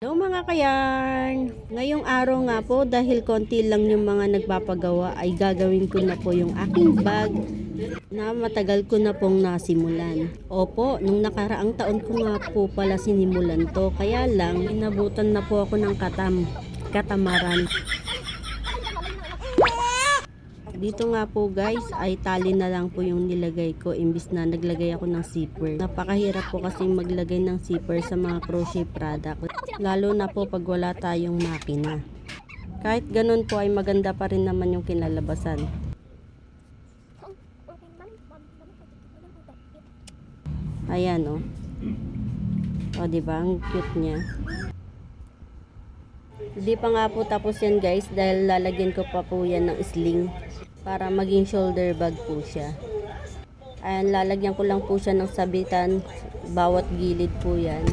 Hello mga kayarn! Ngayong araw nga po dahil konti lang yung mga nagpapagawa ay gagawin ko na po yung aking bag na matagal ko na pong nasimulan. Opo, nung nakaraang taon ko nga po pala sinimulan to, kaya lang inabutan na po ako ng katamaran. Dito nga po guys ay tali na lang po yung nilagay ko imbis na naglagay ako ng zipper. Napakahirap po kasi maglagay ng zipper sa mga crochet product. Lalo na po pag wala tayong makina. Kahit ganun po ay maganda pa rin naman yung kinalabasan. Ayan o. O diba ang cute niya. Hindi pa nga po tapos yan guys dahil lalagyan ko pa po yan ng sling para maging shoulder bag po siya. Ayan, lalagyan ko lang po siya ng sabitan bawat gilid po yan.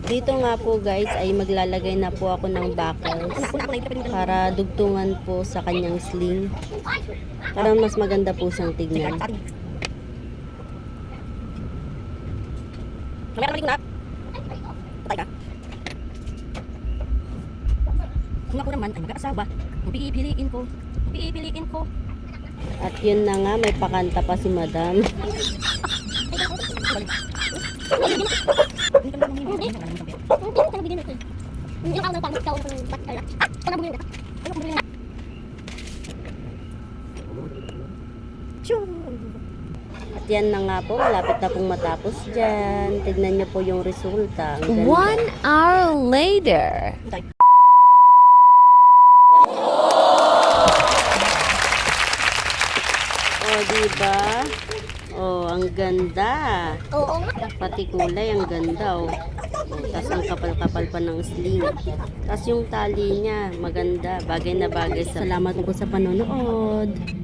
Dito nga po guys ay maglalagay na po ako ng buckles para dugtungan po sa kanyang sling para mas maganda po siyang tignan. Kung ako naman ay mag-aasawa, pipiliin ko. At yun na nga, may pakanta pa si madam. At yan na nga po, malapit na pong matapos dyan. Tignan nyo po yung resulta. Ang ganda. 1 hour later. Oh, diba? Oh, ang ganda. Oo. Pati kulay, ang ganda, oh. Tapos ang kapal-kapal pa ng sling. Tapos yung tali niya, maganda. Bagay na bagay. Salamat po sa panonood.